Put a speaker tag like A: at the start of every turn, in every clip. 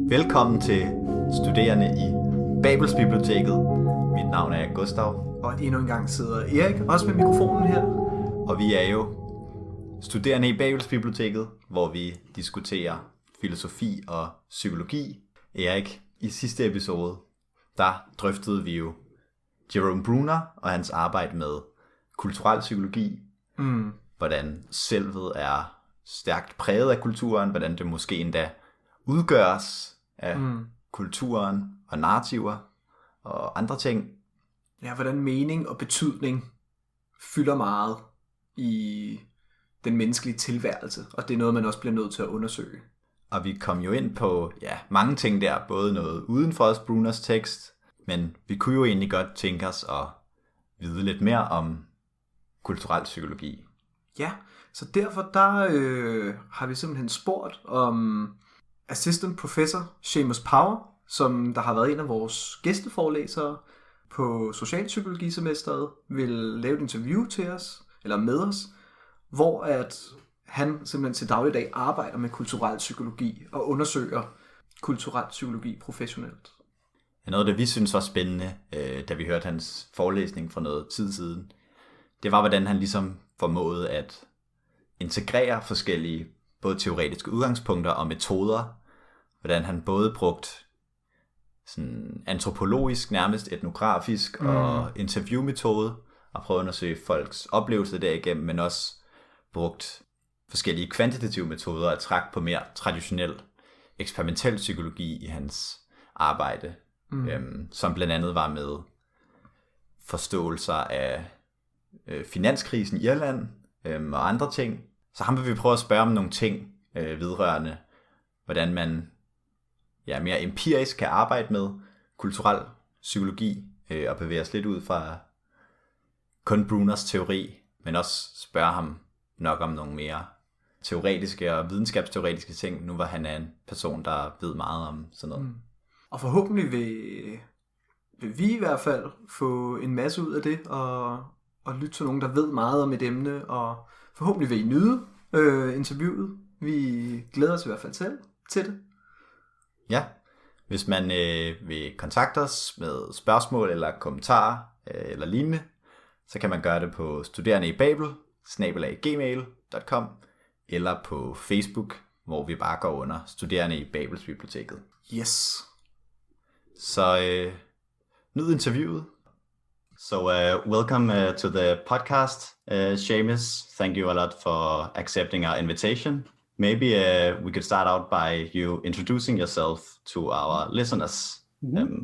A: Velkommen til studerende i Babelsbiblioteket. Mit navn er Gustav.
B: Og endnu engang sidder Erik, også med mikrofonen her.
A: Og vi er jo studerende i Babelsbiblioteket, hvor vi diskuterer filosofi og psykologi. Erik, i sidste episode, der drøftede vi jo Jerome Bruner og hans arbejde med kulturel psykologi. Hvordan selvet er stærkt præget af kulturen, hvordan det måske endda udgøres af kulturen og narrativer og andre ting.
B: Ja, hvordan mening og betydning fylder meget i den menneskelige tilværelse, og det er noget, man også bliver nødt til at undersøge.
A: Og vi kom jo ind på mange ting der, både noget uden for os Bruners tekst, men vi kunne jo egentlig godt tænke os at vide lidt mere om kulturel psykologi.
B: Ja, så derfor har vi simpelthen spurgt om assistant professor Séamus A, som der har været en af vores gæsteforelæsere på socialpsykologisemesteret, vil lave et interview til os, eller med os, hvor at han simpelthen til dagligdag arbejder med kulturel psykologi og undersøger kulturel psykologi professionelt.
A: Noget af det, vi synes var spændende, da vi hørte hans forelæsning for noget tid siden, det var, hvordan han ligesom formåede at integrere forskellige både teoretiske udgangspunkter og metoder. Hvordan han både brugt sådan antropologisk, nærmest etnografisk og interviewmetode og prøve at undersøge folks oplevelser derigennem, men også brugt forskellige kvantitative metoder at trække på mere traditionel eksperimentel psykologi i hans arbejde, som blandt andet var med forståelser af finanskrisen i Irland og andre ting. Så ham vil vi prøve at spørge om nogle ting vedrørende, hvordan man mere empirisk kan arbejde med kulturel psykologi og bevæge os lidt ud fra kun Bruners teori, men også spørge ham nok om nogle mere teoretiske og videnskabsteoretiske ting, nu hvor han er en person, der ved meget om sådan noget.
B: Og forhåbentlig vil vi i hvert fald få en masse ud af det, og lytte til nogen, der ved meget om et emne, og forhåbentlig vil I nyde interviewet. Vi glæder os i hvert fald til det. Ja,
A: hvis man vil kontakte os med spørgsmål eller kommentarer eller lignende, så kan man gøre det på studerendeibabel@gmail.com eller på Facebook, hvor vi bare går under studerende i Babelsbiblioteket.
B: Yes.
A: Så nyd interviewet. So welcome to the podcast, Séamus. Thank you a lot for accepting our invitation. Maybe we could start out by you introducing yourself to our listeners,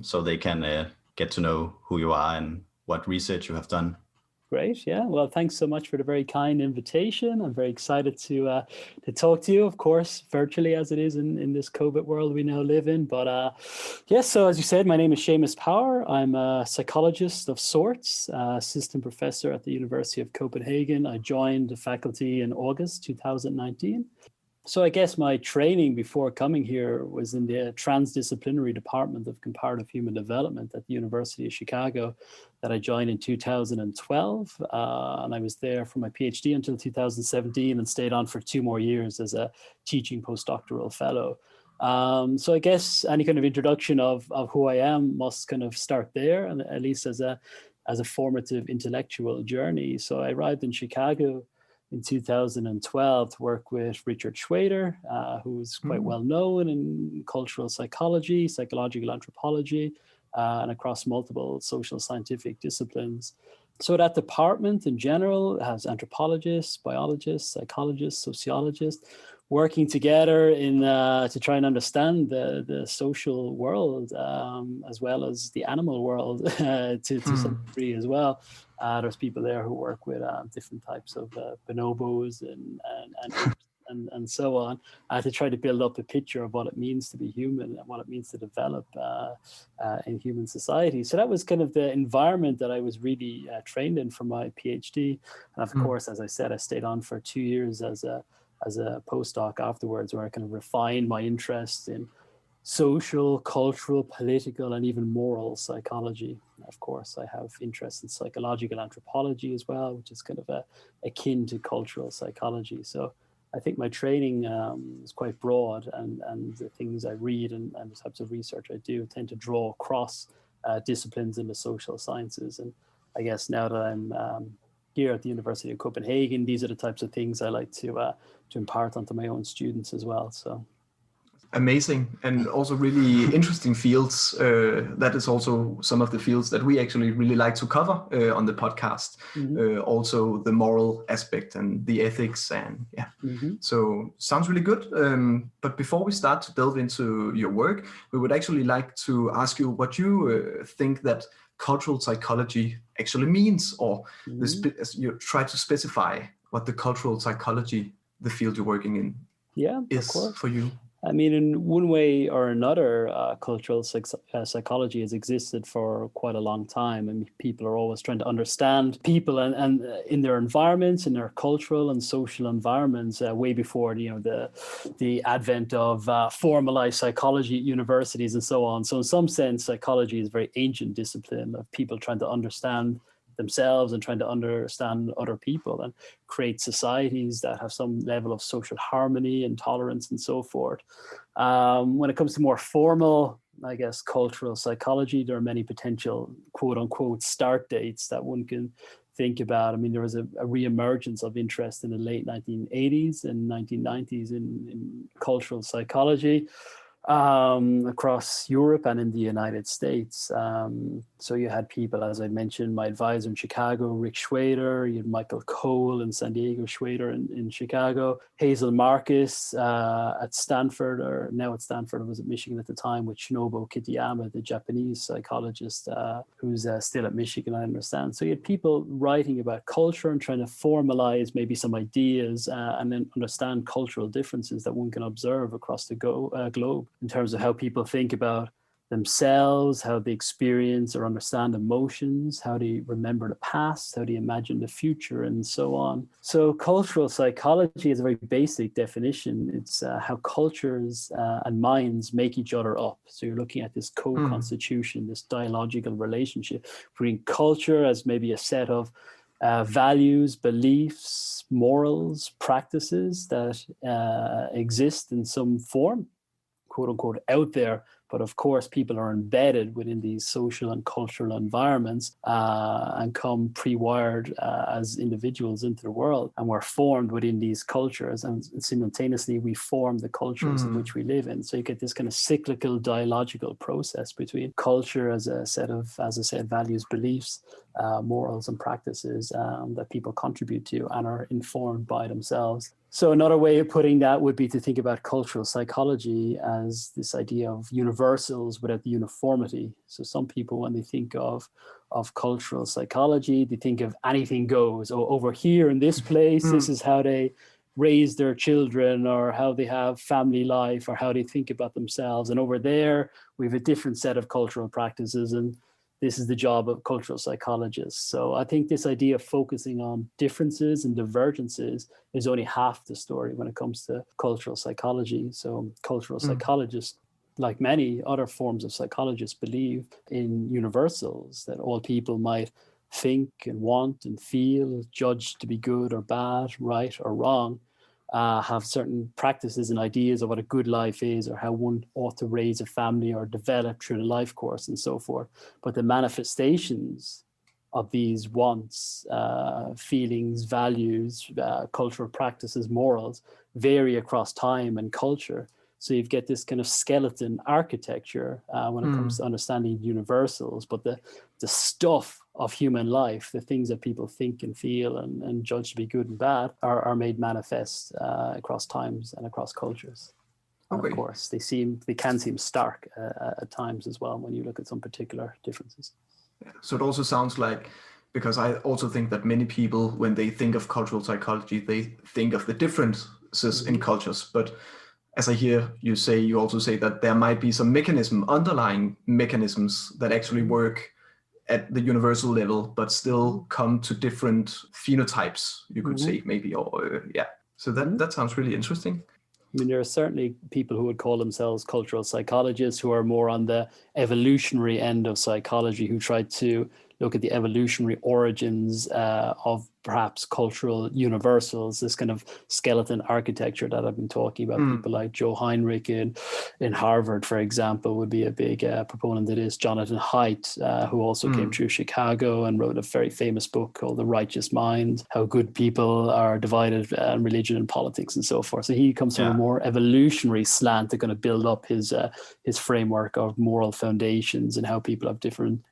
A: so they can get to know who you are and what research you have done.
C: Great, yeah. Well, thanks so much for the very kind invitation. I'm very excited to talk to you, of course, virtually as it is in this COVID world we now live in. But yes, so as you said, my name is Séamus A. I'm a psychologist of sorts, assistant professor at the University of Copenhagen. I joined the faculty in August 2019. So I guess my training before coming here was in the transdisciplinary department of comparative human development at the University of Chicago that I joined in 2012. And I was there for my PhD until 2017 and stayed on for 2 more years as a teaching postdoctoral fellow. So I guess any kind of introduction of who I am must kind of start there, and at least as a formative intellectual journey. So I arrived in Chicago in 2012 to work with Richard Schwader, who's quite well known in cultural psychology, psychological anthropology, and across multiple social scientific disciplines. So that department in general has anthropologists, biologists, psychologists, sociologists, working together in to try and understand the social world, as well as the animal world to some degree as well. There's people there who work with different types of bonobos and so on, to try to build up a picture of what it means to be human and what it means to develop in human society. So that was kind of the environment that I was really trained in for my PhD. And of course, as I said, I stayed on for 2 years as a postdoc afterwards, where I kind of refined my interest in social, cultural, political, and even moral psychology. Of course, I have interest in psychological anthropology as well, which is kind of akin to cultural psychology. So I think my training is quite broad, and the things I read and the types of research I do tend to draw across disciplines in the social sciences. And I guess now that I'm here at the University of Copenhagen, these are the types of things I like to impart onto my own students as well. So.
B: Amazing, and also really interesting fields. That is also some of the fields that we actually really like to cover on the podcast. Also the moral aspect and the ethics, and so sounds really good. But before we start to delve into your work, we would actually like to ask you what you think that cultural psychology actually means, or you try to specify what the cultural psychology, the field you're working in, is for you.
C: I mean, in one way or another, cultural psychology has existed for quite a long time. I mean, people are always trying to understand people and in their environments, in their cultural and social environments, way before the advent of formalized psychology at universities and so on. So in some sense, psychology is a very ancient discipline of people trying to understand themselves and trying to understand other people and create societies that have some level of social harmony and tolerance and so forth. When it comes to more formal, I guess, cultural psychology, there are many potential quote unquote start dates that one can think about. I mean, there was a re-emergence of interest in the late 1980s and 1990s in cultural psychology. Across Europe and in the United States. So you had people, as I mentioned, my advisor in Chicago, Rick Schwader, you had Michael Cole in San Diego, Schwader in Chicago, Hazel Marcus at Stanford, or now at Stanford, I was at Michigan at the time, with Shinobu Kitayama, the Japanese psychologist who's still at Michigan, I understand. So you had people writing about culture and trying to formalize maybe some ideas and then understand cultural differences that one can observe across the globe, in terms of how people think about themselves, how they experience or understand emotions, how they remember the past, how they imagine the future, and so on. So cultural psychology is a very basic definition. It's how cultures and minds make each other up. So you're looking at this co-constitution, this dialogical relationship between culture as maybe a set of values, beliefs, morals, practices that exist in some form, quote unquote, out there. But of course, people are embedded within these social and cultural environments and come pre-wired as individuals into the world. And we're formed within these cultures, and simultaneously we form the cultures in which we live in. So you get this kind of cyclical dialogical process between culture as a set of, as I said, values, beliefs, morals and practices that people contribute to and are informed by themselves. So another way of putting that would be to think about cultural psychology as this idea of universals without the uniformity. So some people, when they think of cultural psychology, they think of anything goes. Oh, over here in this place, this is how they raise their children, or how they have family life, or how they think about themselves. And over there, we have a different set of cultural practices, and this is the job of cultural psychologists. So I think this idea of focusing on differences and divergences is only half the story when it comes to cultural psychology. So cultural psychologists, like many other forms of psychologists, believe in universals, that all people might think and want and feel, judged to be good or bad, right or wrong, have certain practices and ideas of what a good life is, or how one ought to raise a family or develop through the life course and so forth. But the manifestations of these wants, feelings, values, cultural practices, morals, vary across time and culture. So you get this kind of skeleton architecture when it comes to understanding universals, but the stuff of human life, the things that people think and feel and judge to be good and bad, are made manifest across times and across cultures. And of course, they can seem stark at times as well when you look at some particular differences.
B: Yeah. So it also sounds like, because I also think that many people, when they think of cultural psychology, they think of the differences in cultures. But as I hear you say, you also say that there might be some underlying mechanisms that actually work at the universal level, but still come to different phenotypes, you could say, maybe, or So that sounds really interesting.
C: I mean, there are certainly people who would call themselves cultural psychologists who are more on the evolutionary end of psychology, who try to look at the evolutionary origins of perhaps cultural universals, this kind of skeleton architecture that I've been talking about. People like Joe Heinrich in Harvard, for example, would be a big proponent of this. Jonathan Haidt, who also came through Chicago and wrote a very famous book called The Righteous Mind, how good people are divided in religion and politics and so forth. So he comes from a more evolutionary slant to kind of build up his framework of moral foundations and how people have different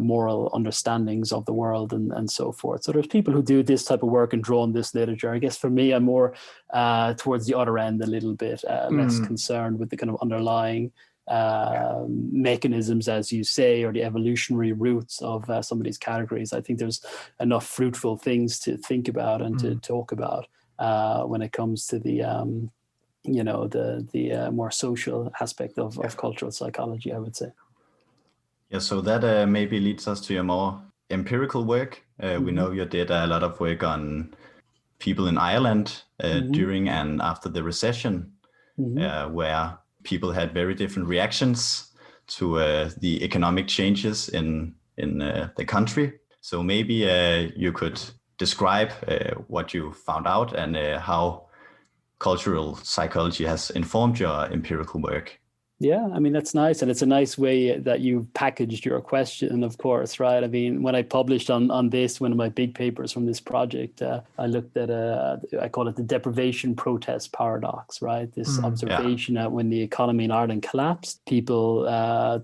C: moral understandings of the world and so forth. So there's people who do this type of work and draw on this literature. I guess for me, I'm more towards the other end a little bit, less concerned with the kind of underlying mechanisms, as you say, or the evolutionary roots of some of these categories. I think there's enough fruitful things to think about and to talk about when it comes to the more social aspect of cultural psychology, I would say.
A: Yeah, so that maybe leads us to your more empirical work. We know you did a lot of work on people in Ireland during and after the recession, where people had very different reactions to the economic changes in the country. So maybe you could describe what you found out and how cultural psychology has informed your empirical work.
C: Yeah, I mean, that's nice. And it's a nice way that you've packaged your question, of course, right? I mean, when I published on this, one of my big papers from this project, I looked at, I call it the deprivation protest paradox, right? This observation that when the economy in Ireland collapsed, people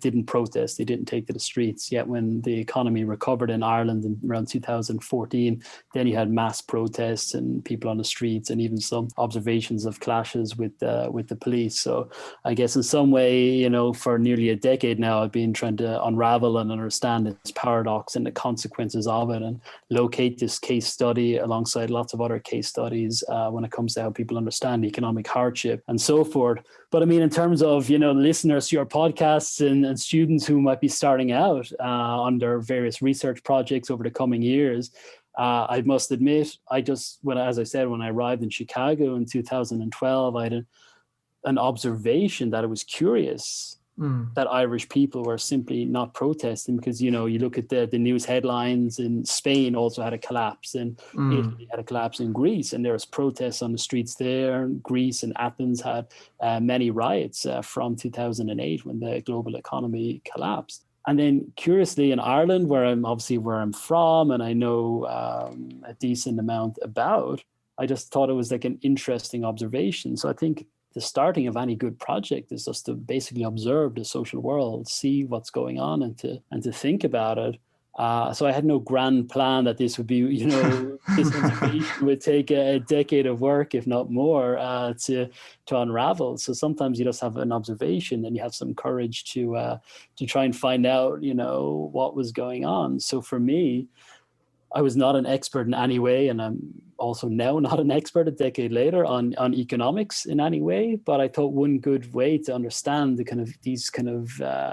C: didn't protest, they didn't take to the streets. Yet when the economy recovered in Ireland in around 2014, then you had mass protests and people on the streets and even some observations of clashes with the police. So I guess in some way, for nearly a decade now, I've been trying to unravel and understand this paradox and the consequences of it and locate this case study alongside lots of other case studies when it comes to how people understand economic hardship and so forth. But I mean, in terms of, listeners to your podcasts and students who might be starting out on their various research projects over the coming years, I must admit, when I arrived in Chicago in 2012, I had an observation that it was curious that Irish people were simply not protesting because, you look at the news headlines in Spain also had a collapse and Italy had a collapse in Greece, and there was protests on the streets there. Greece and Athens had many riots from 2008 when the global economy collapsed. And then curiously in Ireland, where I'm from and I know a decent amount about, I just thought it was like an interesting observation. So I think the starting of any good project is just to basically observe the social world, see what's going on and to think about it. So I had no grand plan that this would be, this observation would take a decade of work, if not more, to unravel. So sometimes you just have an observation and you have some courage to try and find out, what was going on. So for me, I was not an expert in any way, and I'm also now not an expert a decade later on economics in any way. But I thought one good way to understand these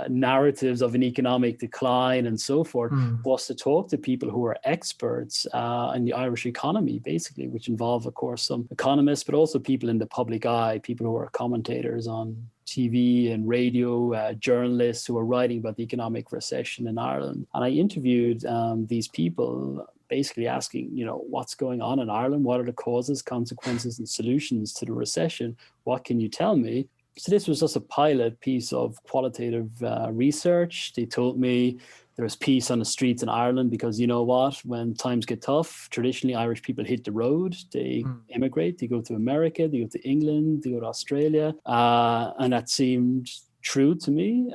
C: narratives of an economic decline and so forth was to talk to people who are experts in the Irish economy, basically, which involve, of course, some economists, but also people in the public eye, people who are commentators on TV and radio, journalists who are writing about the economic recession in Ireland. And I interviewed these people, basically asking, what's going on in Ireland? What are the causes, consequences, and solutions to the recession? What can you tell me? So this was just a pilot piece of qualitative research. They told me there's peace on the streets in Ireland because you know what? When times get tough, traditionally Irish people hit the road. They immigrate, they go to America, they go to England, they go to Australia. And that seemed true to me,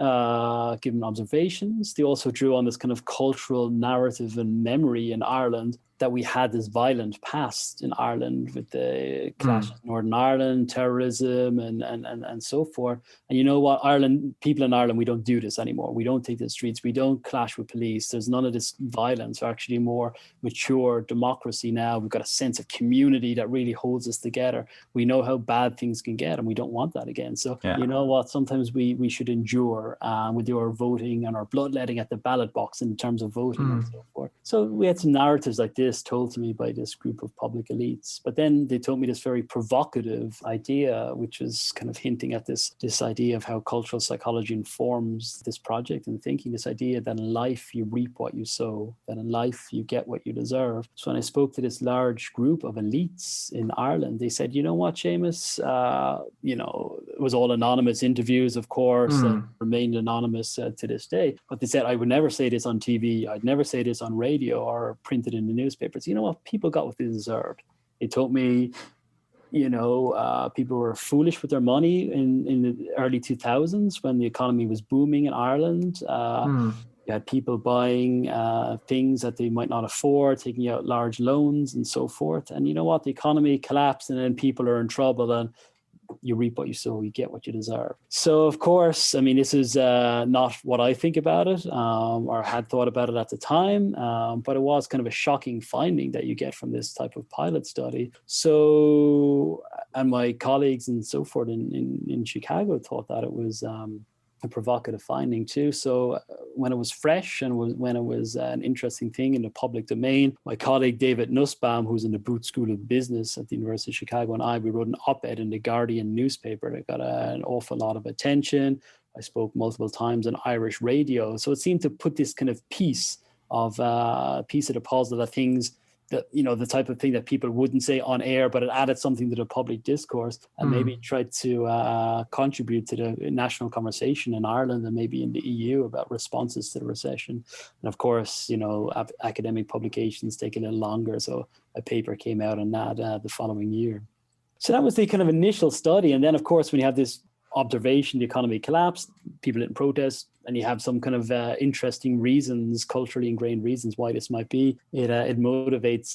C: given observations. They also drew on this kind of cultural narrative and memory in Ireland that we had this violent past in Ireland with the clashes in Northern Ireland, terrorism, and so forth. And you know what? People in Ireland, we don't do this anymore. We don't take to the streets. We don't clash with police. There's none of this violence. We're actually more mature democracy now. We've got a sense of community that really holds us together. We know how bad things can get, and we don't want that again. So you know what? Sometimes we should endure with our voting and our bloodletting at the ballot box in terms of voting and so forth. So we had some narratives like this told to me by this group of public elites. But then they told me this very provocative provocative idea, which is kind of hinting at this idea of how cultural psychology informs this project and thinking, this idea that in life you reap what you sow, that in life you get what you deserve. So when I spoke to this large group of elites in Ireland, they said, you know what, Séamus, it was all anonymous interviews, of course, and remained anonymous to this day. But they said, I would never say this on TV. I'd never say this on radio or printed in the newspapers. You know what? People got what they deserved. They told me, people were foolish with their money in the early 2000s when the economy was booming in Ireland. You had people buying things that they might not afford, taking out large loans and so forth. And you know what? The economy collapsed and then people are in trouble, and you reap what you sow, you get what you deserve. So, of course, I mean, this is not what I think about it or had thought about it at the time, but it was kind of a shocking finding that you get from this type of pilot study. So, and my colleagues and so forth in Chicago thought that it was a provocative finding too. So when it was fresh and when it was an interesting thing in the public domain, my colleague David Nussbaum, who's in the Booth School of Business at the University of Chicago, and we wrote an op-ed in the Guardian newspaper that got an awful lot of attention. I spoke multiple times on Irish radio. So it seemed to put this kind of piece of the puzzle, that things that, the type of thing that people wouldn't say on air, but it added something to the public discourse and maybe tried to contribute to the national conversation in Ireland and maybe in the EU about responses to the recession. And of course, academic publications take a little longer. So a paper came out on that the following year. So that was the kind of initial study. And then, of course, when you have this observation, the economy collapsed, people didn't protest, and you have some kind of interesting reasons, culturally ingrained reasons why this might be. It motivates,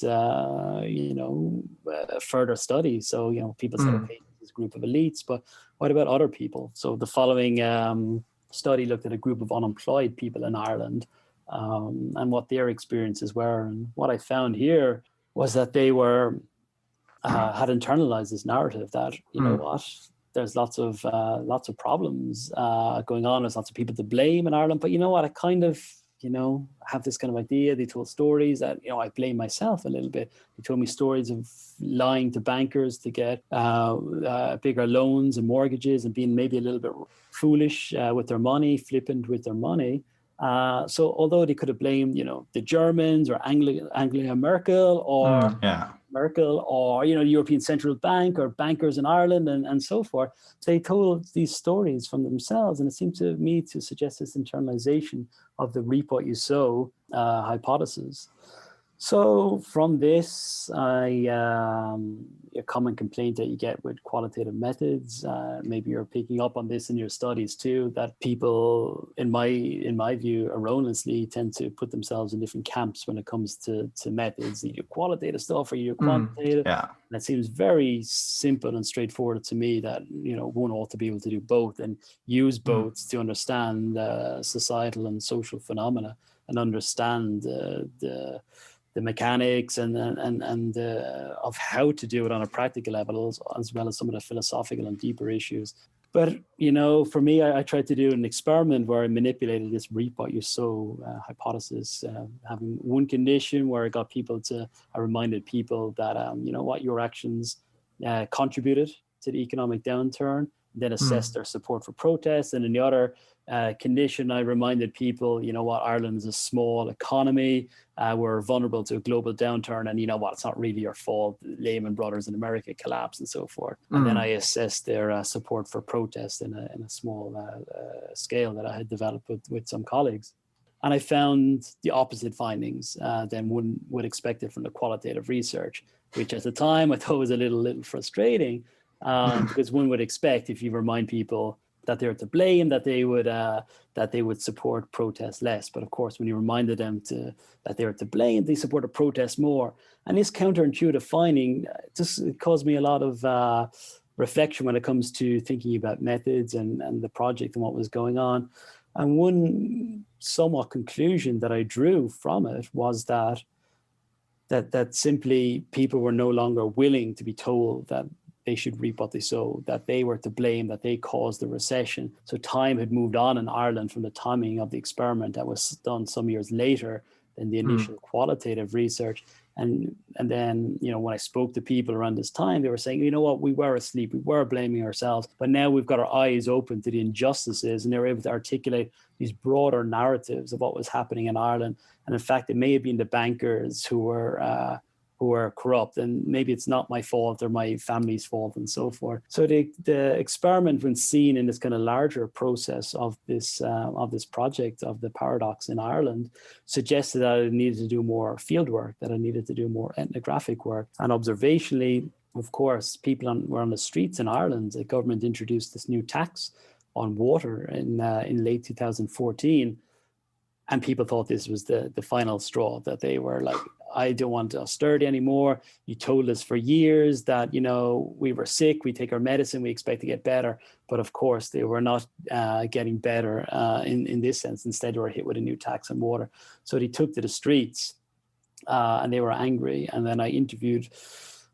C: further study. So, people say, okay, this group of elites, but what about other people? So the following study looked at a group of unemployed people in Ireland and what their experiences were. And what I found here was that they were had internalized this narrative that, you know what, there's lots of problems going on. There's lots of people to blame in Ireland. But you know what? I kind of, have this kind of idea. They told stories that, I blame myself a little bit. They told me stories of lying to bankers to get bigger loans and mortgages and being maybe a little bit foolish with their money, flippant with their money. So although they could have blamed, the Germans or Angela Merkel or Merkel or, the European Central Bank or bankers in Ireland and so forth, they told these stories from themselves. And it seemed to me to suggest this internalization of the reap what you sow hypothesis. So from this, a common complaint that you get with qualitative methods, maybe you're picking up on this in your studies too, that people, in my view, erroneously tend to put themselves in different camps when it comes to methods, either qualitative stuff or either quantitative. And it seems very simple and straightforward to me that, one ought to be able to do both and use both to understand societal and social phenomena and understand the mechanics and of how to do it on a practical level, as well as some of the philosophical and deeper issues. But, for me, I tried to do an experiment where I manipulated this reap what you sow hypothesis, having one condition where I reminded people that, your actions contributed to the economic downturn, then assessed their support for protests. And in the other condition, I reminded people, Ireland is a small economy. We're vulnerable to a global downturn. And it's not really your fault. Lehman Brothers in America collapsed and so forth. And then I assessed their support for protest in a small scale that I had developed with some colleagues. And I found the opposite findings than one would expect it from the qualitative research, which at the time I thought was a little frustrating. Because one would expect, if you remind people that they're to blame, that they would support protest less. But of course, when you reminded them that they were to blame, they supported protest more. And this counterintuitive finding just caused me a lot of reflection when it comes to thinking about methods and the project and what was going on. And one somewhat conclusion that I drew from it was that simply people were no longer willing to be told that they should reap what they sow, that they were to blame, that they caused the recession. So time had moved on in Ireland from the timing of the experiment that was done some years later than the initial qualitative research. And then, you know, when I spoke to people around this time, they were saying, you know what, we were asleep, we were blaming ourselves, but now we've got our eyes open to the injustices, and they were able to articulate these broader narratives of what was happening in Ireland. And in fact, it may have been the bankers who were corrupt, and maybe it's not my fault or my family's fault, and so forth. So the experiment, when seen in this kind of larger process of this project of the paradox in Ireland, suggested that I needed to do more field work, that I needed to do more ethnographic work. And observationally, of course, people were on the streets in Ireland. The government introduced this new tax on water in late 2014. And people thought this was the final straw, that they were like, I don't want austerity anymore. You told us for years that, you know, we were sick, we take our medicine, we expect to get better. But of course, they were not getting better in this sense. Instead, they were hit with a new tax on water. So they took to the streets and they were angry. And then I interviewed,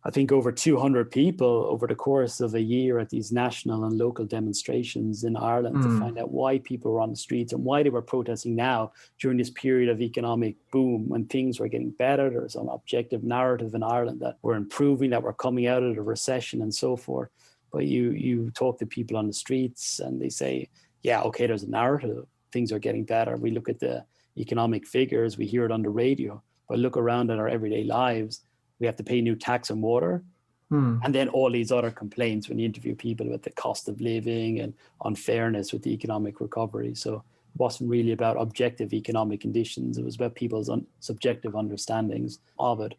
C: I think, over 200 people over the course of a year at these national and local demonstrations in Ireland to find out why people were on the streets and why they were protesting now during this period of economic boom, when things were getting better. There was an objective narrative in Ireland that we're improving, that we're coming out of the recession and so forth. But you talk to people on the streets and they say, yeah, okay, there's a narrative. Things are getting better. We look at the economic figures, we hear it on the radio, but look around at our everyday lives. We have to pay new tax on water. And then all these other complaints when you interview people about the cost of living and unfairness with the economic recovery. So it wasn't really about objective economic conditions. It was about people's subjective understandings of it.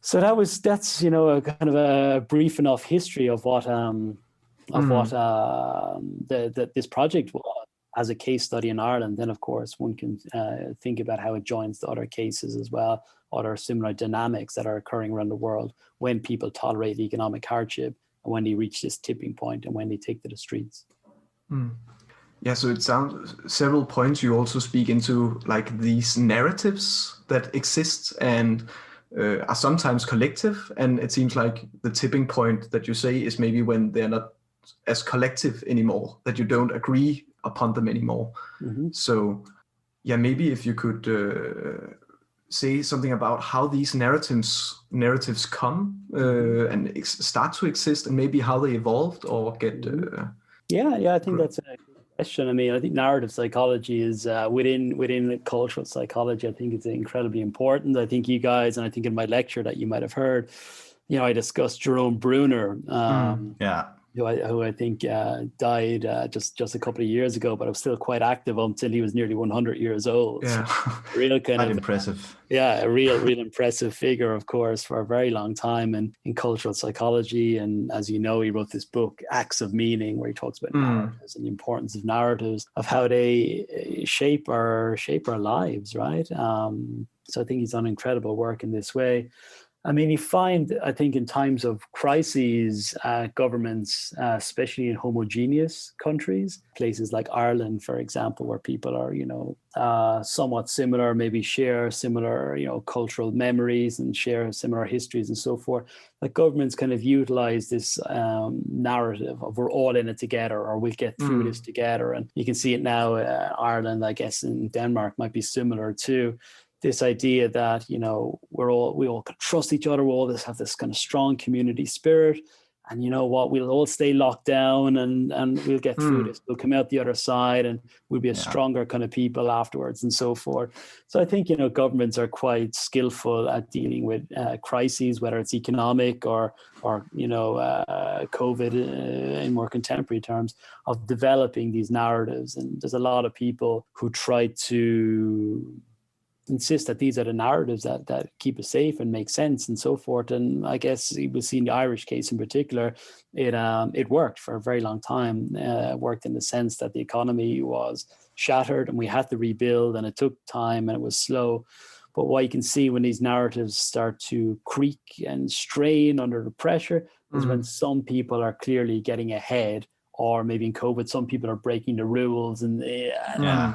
C: So that's, you know, a kind of a brief enough history of what this project was as a case study in Ireland. Then, of course, one can think about how it joins to other cases as well, other similar dynamics that are occurring around the world when people tolerate economic hardship and when they reach this tipping point and when they take to the streets.
B: Yeah, so it sounds several points you also speak into, like these narratives that exist and are sometimes collective. And it seems like the tipping point that you say is maybe when they're not as collective anymore, that you don't agree upon them anymore. So yeah, maybe if you could say something about how these narratives come and start to exist, and maybe how they evolved or get
C: I think that's a good question. I mean, I think narrative psychology is within cultural psychology, I think it's incredibly important. I think you guys, and I think in my lecture that you might have heard, you know, I discussed Jerome Bruner, who I think died just a couple of years ago, but was still quite active until he was nearly 100 years old.
B: Yeah,
C: so real kind of
A: impressive.
C: A real impressive figure, of course, for a very long time in cultural psychology. And as you know, he wrote this book, Acts of Meaning, where he talks about narratives and the importance of narratives, of how they shape our lives, right? So I think he's done incredible work in this way. I mean, you find, I think, in times of crises, governments, especially in homogeneous countries, places like Ireland, for example, where people are, you know, somewhat similar, maybe share similar, you know, cultural memories and share similar histories and so forth, that governments kind of utilize this narrative of we're all in it together, or we'll get through this together. And you can see it now, Ireland, I guess, in Denmark might be similar too. This idea that, you know, we all can trust each other, we all have this kind of strong community spirit, and you know what, we'll all stay locked down and we'll get through this. We'll come out the other side and we'll be a stronger kind of people afterwards and so forth. So I think, you know, governments are quite skillful at dealing with crises, whether it's economic or you know, COVID in more contemporary terms, of developing these narratives. And there's a lot of people who try to insist that these are the narratives that keep us safe and make sense and so forth. And I guess we'll see in the Irish case in particular, it worked for a very long time. Worked in the sense that the economy was shattered and we had to rebuild, and it took time and it was slow. But what you can see when these narratives start to creak and strain under the pressure is when some people are clearly getting ahead, or maybe in COVID, some people are breaking the rules, and then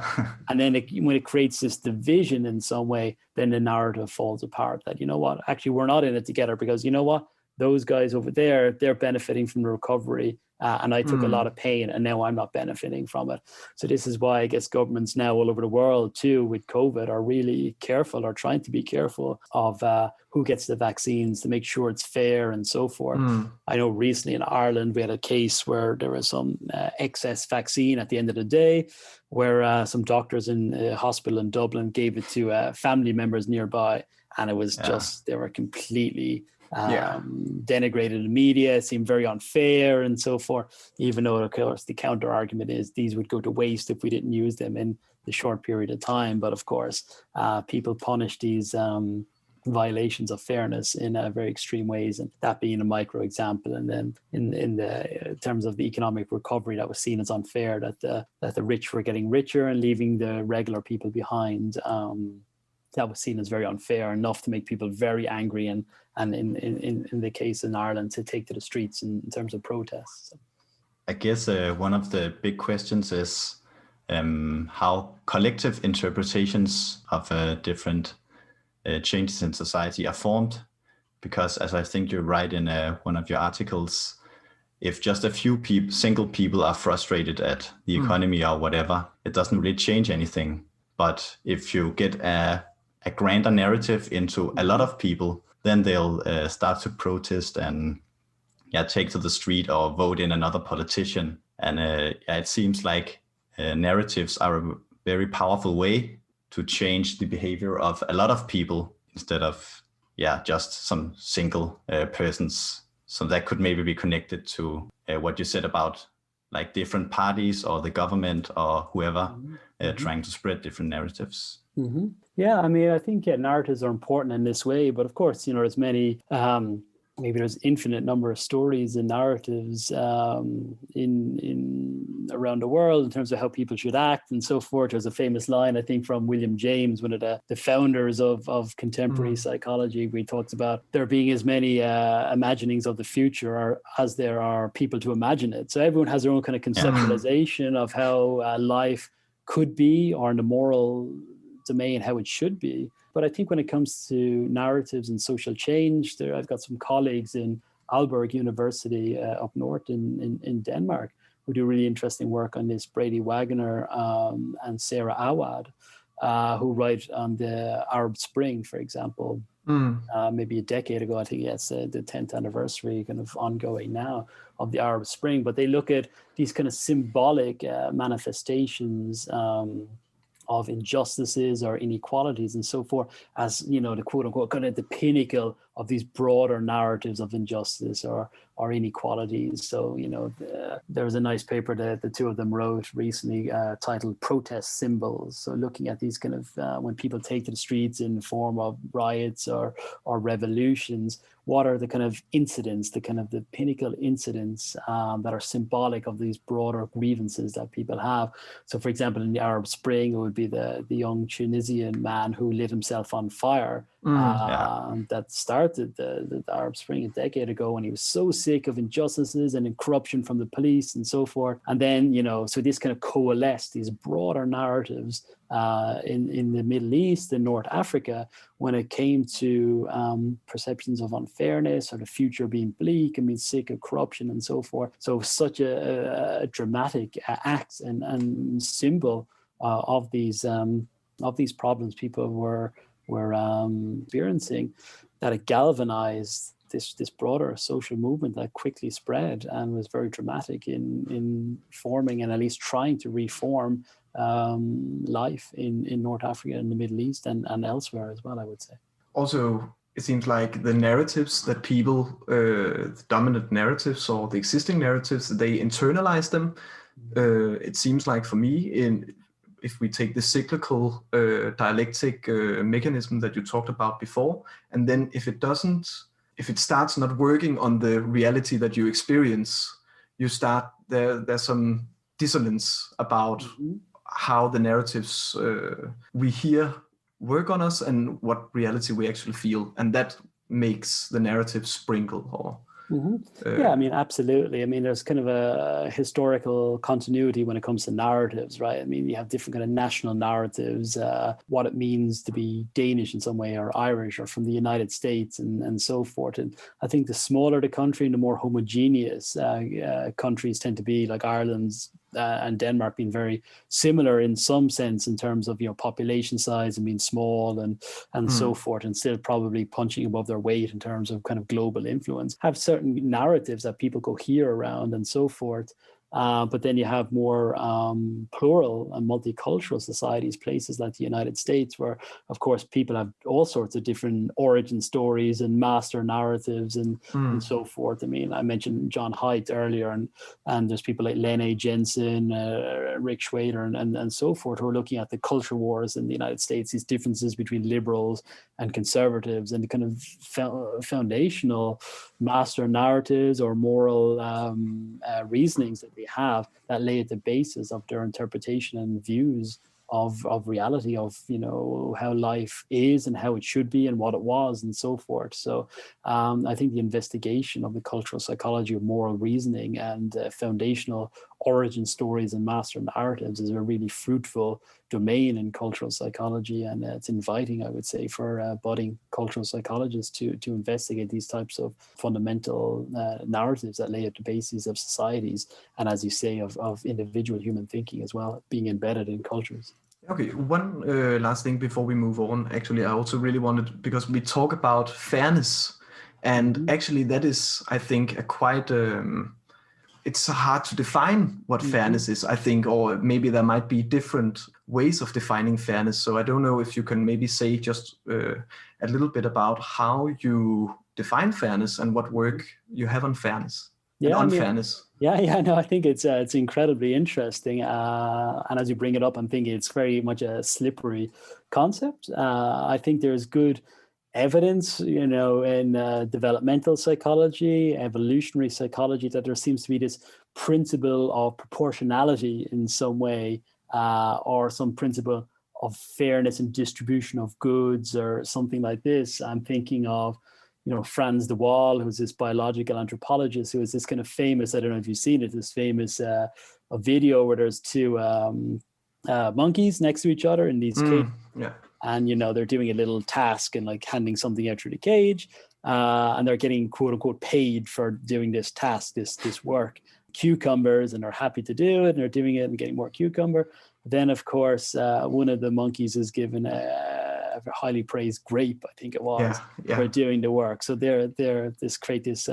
C: when it creates this division in some way, then the narrative falls apart. That, you know what, actually we're not in it together, because you know what, those guys over there, they're benefiting from the recovery. And I took a lot of pain, and now I'm not benefiting from it. So this is why I guess governments now all over the world too with COVID are really careful, or trying to be careful of who gets the vaccines to make sure it's fair and so forth. I know recently in Ireland we had a case where there was some excess vaccine at the end of the day, where some doctors in a hospital in Dublin gave it to family members nearby, and it was just, they were completely denigrated in the media. It seemed very unfair and so forth, even though of course the counter argument is these would go to waste if we didn't use them in the short period of time. But of course people punish these violations of fairness in very extreme ways, and that being a micro example. And then in the terms of the economic recovery, that was seen as unfair, that the rich were getting richer and leaving the regular people behind. That was seen as very unfair, enough to make people very angry, and in the case in Ireland, to take to the streets in terms of protests.
A: I guess one of the big questions is how collective interpretations of different changes in society are formed. Because as I think you write in one of your articles, if just a few single people are frustrated at the economy or whatever, it doesn't really change anything. But if you get a grander narrative into a lot of people, then they'll start to protest and take to the street or vote in another politician. And it seems like narratives are a very powerful way to change the behavior of a lot of people instead of just some single persons. So that could maybe be connected to what you said about like different parties or the government or whoever trying to spread different narratives.
C: Yeah, I mean, I think narratives are important in this way, but of course, there's many, maybe there's infinite number of stories and narratives in around the world in terms of how people should act and so forth. There's a famous line, I think, from William James, one of the founders of contemporary psychology, where he talks about there being as many imaginings of the future as there are people to imagine it. So everyone has their own kind of conceptualization of how life could be, or in the moral domain, how it should be. But I think when it comes to narratives and social change, I've got some colleagues in Aalborg University up north in Denmark who do really interesting work on this. Brady Wagner and Sarah Awad, who write on the Arab Spring, for example. Maybe a decade ago, I think it's the 10th anniversary kind of ongoing now of the Arab Spring. But they look at these kind of symbolic manifestations of injustices or inequalities and so forth as, the quote unquote kind of the pinnacle of these broader narratives of injustice or inequalities. So, there was a nice paper that the two of them wrote recently titled Protest Symbols. So looking at these kind of, when people take to the streets in the form of riots or revolutions, what are the kind of incidents, the kind of the pinnacle incidents that are symbolic of these broader grievances that people have. So for example, in the Arab Spring, it would be the young Tunisian man who lit himself on fire. That started the Arab Spring a decade ago, when he was so sick of injustices and corruption from the police and so forth. And then, so this kind of coalesced these broader narratives in the Middle East and North Africa when it came to perceptions of unfairness or the future being bleak and being sick of corruption and so forth. So such a dramatic act and symbol of these problems people were experiencing, that it galvanized this broader social movement that quickly spread and was very dramatic in forming and at least trying to reform life in North Africa and the Middle East and elsewhere as well, I would say.
B: Also, it seems like the narratives that people, the dominant narratives or the existing narratives, they internalize them. It seems like for me, if we take the cyclical dialectic mechanism that you talked about before, and then if it starts not working on the reality that you experience, there's some dissonance about how the narratives we hear work on us and what reality we actually feel, and that makes the narrative sprinkle.
C: Yeah, I mean, absolutely. I mean, there's kind of a historical continuity when it comes to narratives, right? I mean, you have different kind of national narratives, what it means to be Danish in some way, or Irish, or from the United States, and so forth. And I think the smaller the country and the more homogeneous countries tend to be, like Ireland's and Denmark being very similar in some sense in terms of, population size and being small and so forth, and still probably punching above their weight in terms of kind of global influence, have certain narratives that people cohere around and so forth. But then you have more plural and multicultural societies, places like the United States, where, of course, people have all sorts of different origin stories and master narratives and so forth. I mean, I mentioned John Haidt earlier, and there's people like Lene Jensen, Rick Schwader, and so forth, who are looking at the culture wars in the United States, these differences between liberals and conservatives, and the kind of foundational master narratives or moral reasonings that they have that lay at the basis of their interpretation and views of reality, of how life is and how it should be and what it was and so forth. So I think the investigation of the cultural psychology of moral reasoning and foundational origin stories and master narratives is a really fruitful domain in cultural psychology, and it's inviting, I would say, for budding cultural psychologists to investigate these types of fundamental narratives that lay at the basis of societies, and, as you say, of individual human thinking as well, being embedded in cultures.
B: Okay, one last thing before we move on. Actually, I also really wanted, because we talk about fairness, and actually that is, I think, a quite it's hard to define what fairness is, I think, or maybe there might be different ways of defining fairness. So I don't know if you can maybe say just a little bit about how you define fairness and what work you have on fairness and unfairness.
C: No, I think it's incredibly interesting. And as you bring it up, I'm thinking it's very much a slippery concept. I think there's good evidence, in developmental psychology, evolutionary psychology, that there seems to be this principle of proportionality in some way, or some principle of fairness and distribution of goods or something like this. I'm thinking of, Franz de Waal, who's this biological anthropologist, who is this kind of famous, I don't know if you've seen it, this famous a video where there's two monkeys next to each other in these cages.
B: Yeah.
C: And, they're doing a little task and like handing something out through the cage, and they're getting quote unquote paid for doing this task, this work, cucumbers, and they're happy to do it, and they're doing it and getting more cucumber. Then, of course, one of the monkeys is given a highly praised grape, I think it was, for doing the work. So this create this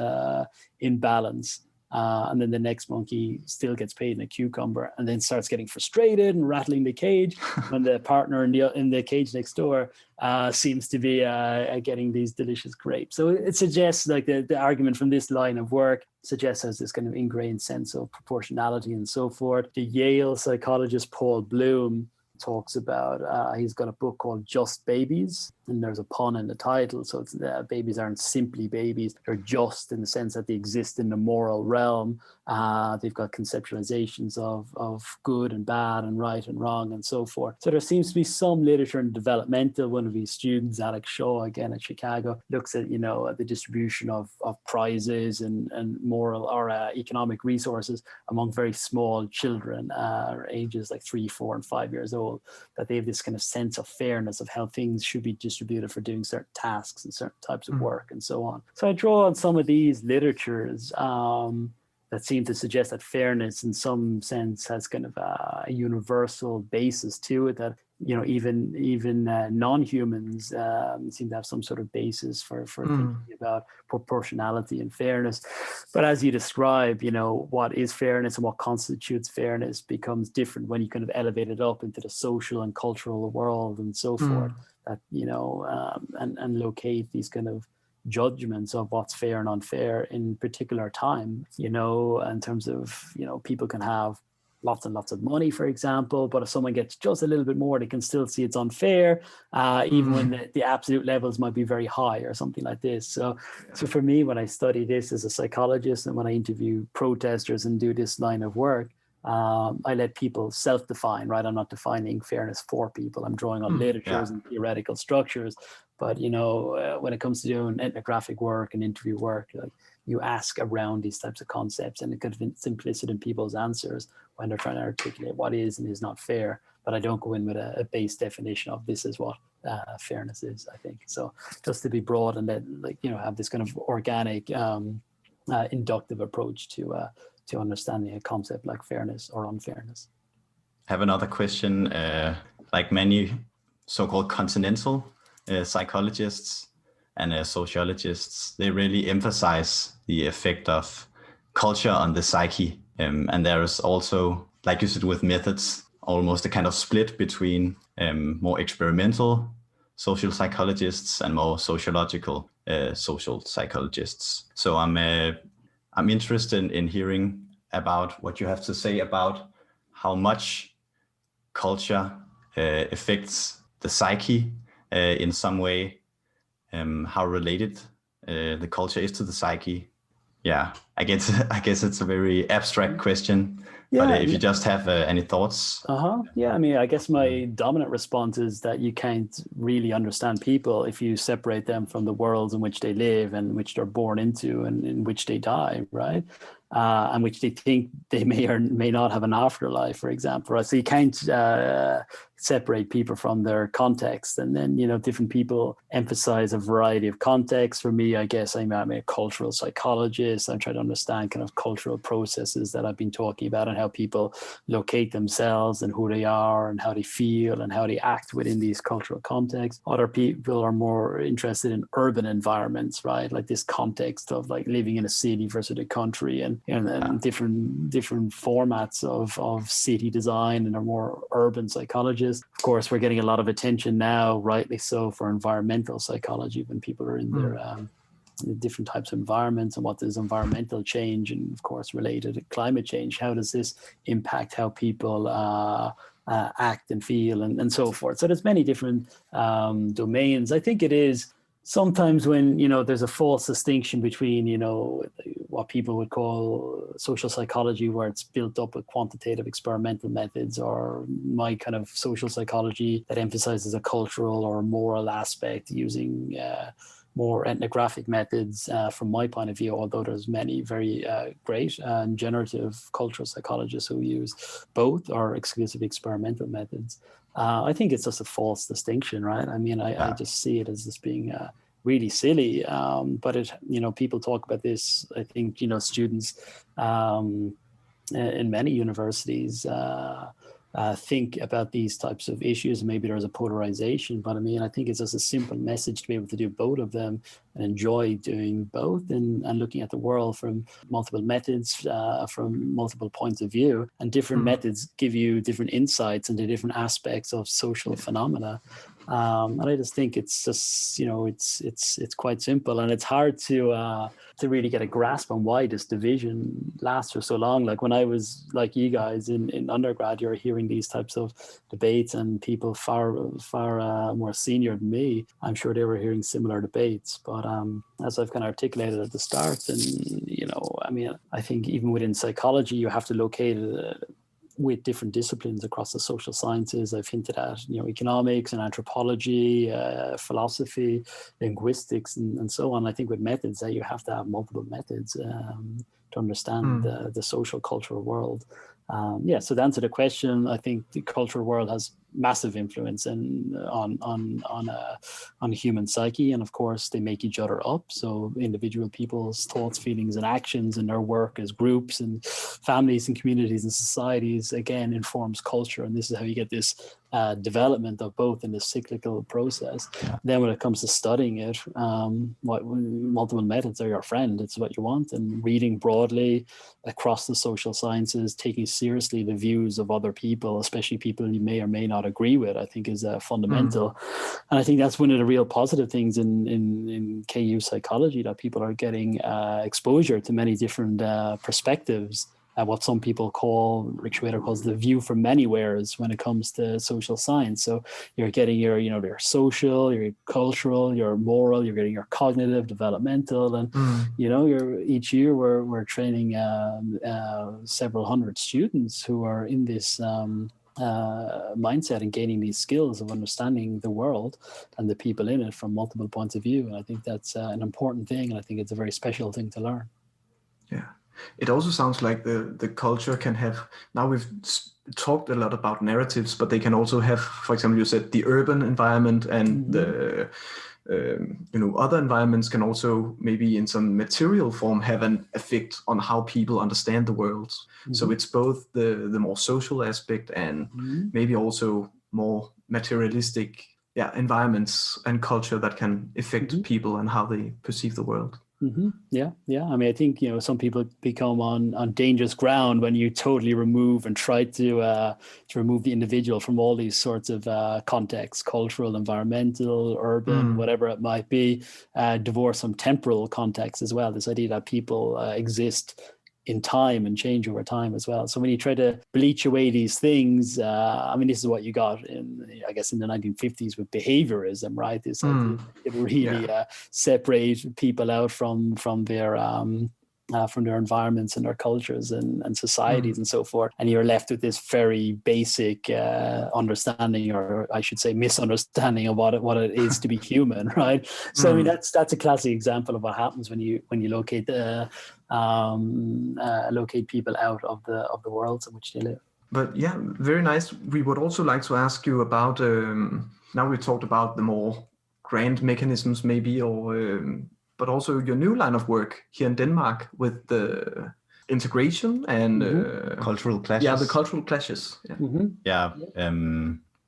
C: imbalance. And then the next monkey still gets paid in a cucumber, and then starts getting frustrated and rattling the cage when the partner in the cage next door seems to be getting these delicious grapes. So it suggests, like, the argument from this line of work suggests has this kind of ingrained sense of proportionality and so forth. The Yale psychologist Paul Bloom talks about, he's got a book called Just Babies, and there's a pun in the title. So it's babies aren't simply babies, they're just in the sense that they exist in the moral realm. They've got conceptualizations of good and bad and right and wrong and so forth. So there seems to be some literature in developmental. One of his students, Alex Shaw, again at Chicago, looks at the distribution of prizes and moral or economic resources among very small children, ages like 3, 4, and 5 years old, that they have this kind of sense of fairness of how things should be distributed for doing certain tasks and certain types of work and so on. So I draw on some of these literatures that seem to suggest that fairness in some sense has kind of a universal basis to it, that even non-humans seem to have some sort of basis for thinking about proportionality and fairness. But as you describe, what is fairness and what constitutes fairness becomes different when you kind of elevate it up into the social and cultural world and so forth, that and locate these kind of judgments of what's fair and unfair in particular time, in terms of, people can have lots and lots of money, for example, but if someone gets just a little bit more, they can still see it's unfair, even when the absolute levels might be very high or something like this. So for me, when I study this as a psychologist and when I interview protesters and do this line of work, I let people self-define, right? I'm not defining fairness for people. I'm drawing on literatures and theoretical structures. But, when it comes to doing ethnographic work and interview work, like, you ask around these types of concepts, and it could be implicit in people's answers when they're trying to articulate what is and is not fair. But I don't go in with a base definition of this is what fairness is, I think. So just to be broad and then, like, you know, have this kind of organic, inductive approach to understanding a concept like fairness or unfairness.
A: I have another question. Like many so-called continental psychologists and sociologists, they really emphasize the effect of culture on the psyche. And there is also, like you said, with methods, almost a kind of split between more experimental social psychologists and more sociological social psychologists. So I'm interested in hearing about what you have to say about how much culture affects the psyche in some way, how related the culture is to the psyche. Yeah, I guess it's a very abstract question. Yeah, but if you just have any thoughts.
C: Yeah, I mean, I guess my dominant response is that you can't really understand people if you separate them from the worlds in which they live and which they're born into and in which they die, right? And which they think they may or may not have an afterlife, for example. Right? So you can't separate people from their context. And then, you know, different people emphasize a variety of contexts. For me, I guess I'm a cultural psychologist. I'm trying to understand kind of cultural processes that I've been talking about and how people locate themselves and who they are and how they feel and how they act within these cultural contexts. Other people are more interested in urban environments, right? Like this context of like living in a city versus the country and different formats of city design and are more urban psychologists. Of course, we're getting a lot of attention now, rightly so, for environmental psychology when people are in their different types of environments and what does environmental change and, of course, related to climate change. How does this impact how people act and feel and so forth? So there's many different domains. I think it is sometimes when, you know, there's a false distinction between, you know, what people would call social psychology, where it's built up with quantitative experimental methods, or my kind of social psychology that emphasizes a cultural or moral aspect using more ethnographic methods from my point of view, although there's many very great and generative cultural psychologists who use both or exclusive experimental methods. I think it's just a false distinction, right? I mean, I just see it as this being really silly, but it, you know, people talk about this. I think, you know, students in many universities think about these types of issues. Maybe there's a polarization, but I mean, I think it's just a simple message to be able to do both of them and enjoy doing both and looking at the world from multiple methods, from multiple points of view, and different methods give you different insights into different aspects of social phenomena. And I just think it's just, you know, it's quite simple, and it's hard to really get a grasp on why this division lasts for so long. Like when I was like you guys in undergrad, you're hearing these types of debates, and people far more senior than me, I'm sure they were hearing similar debates. But as I've kind of articulated at the start, and, you know, I mean, I think even within psychology, you have to locate with different disciplines across the social sciences. I've hinted at, you know, economics and anthropology, philosophy, linguistics, and so on. I think with methods that you have to have multiple methods to understand the social cultural world. So to answer the question, I think the cultural world has massive influence on human psyche, and of course they make each other up. So individual people's thoughts, feelings, and actions, and their work as groups and families and communities and societies, again, informs culture. And this is how you get this development of both in the cyclical process. Then when it comes to studying it, multiple methods are your friend. It's what you want. And reading broadly across the social sciences, taking seriously the views of other people, especially people you may or may not agree with, I think is fundamental. And I think that's one of the real positive things in KU psychology, that people are getting exposure to many different perspectives. What some people call, Rick Schwader calls, the view from anywheres when it comes to social science. So you're getting your, you know, your social, your cultural, your moral, you're getting your cognitive, developmental, and you know, each year we're training several hundred students who are in this mindset and gaining these skills of understanding the world and the people in it from multiple points of view. And I think that's an important thing, and I think it's a very special thing to learn.
B: Yeah. It also sounds like the culture can have, now we've talked a lot about narratives, but they can also have, for example, you said the urban environment and the other environments can also maybe in some material form have an effect on how people understand the world. So it's both the more social aspect and maybe also more materialistic environments and culture that can affect people and how they perceive the world.
C: Yeah. I mean, I think, some people become on dangerous ground when you totally remove and try to remove the individual from all these sorts of contexts, cultural, environmental, urban, whatever it might be, divorce from temporal context as well. This idea that people exist in time and change over time as well. So when you try to bleach away these things, I mean, this is what you got in, I guess, in the 1950s with behaviorism, right? This idea it really separate people out from their environments and their cultures and societies and so forth. And you're left with this very basic understanding, or I should say misunderstanding of what it is to be human, right? So I mean, that's a classic example of what happens when you locate locate people out of the worlds in which they live.
B: But yeah, very nice. We would also like to ask you about, now we talked about the more grand mechanisms maybe, or but also your new line of work here in Denmark with the integration and
A: cultural clashes.
B: Yeah, the cultural clashes.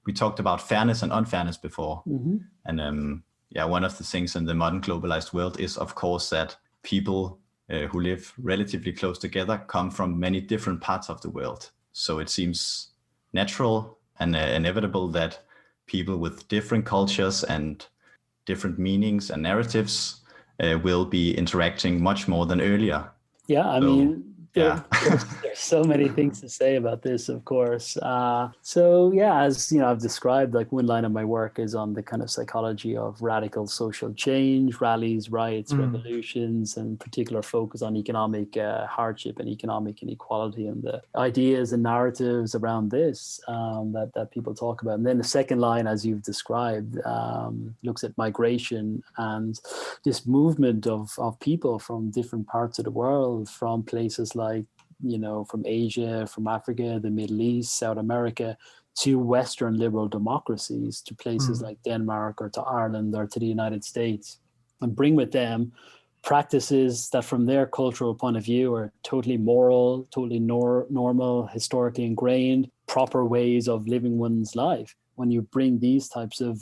A: We talked about fairness and unfairness before. And one of the things in the modern globalized world is, of course, that people who live relatively close together come from many different parts of the world. So it seems natural and inevitable that people with different cultures and different meanings and narratives will be interacting much more than earlier.
C: Yeah, I mean, there's so many things to say about this, of course. As I've described, like one line of my work is on the kind of psychology of radical social change, rallies, riots, revolutions, and particular focus on economic hardship and economic inequality and the ideas and narratives around this that people talk about. And then the second line, as you've described, looks at migration and this movement of people from different parts of the world, from places like, from Asia, from Africa, the Middle East, South America, to Western liberal democracies, to places like Denmark or to Ireland or to the United States, and bring with them practices that from their cultural point of view are totally moral, totally normal, historically ingrained, proper ways of living one's life. When you bring these types of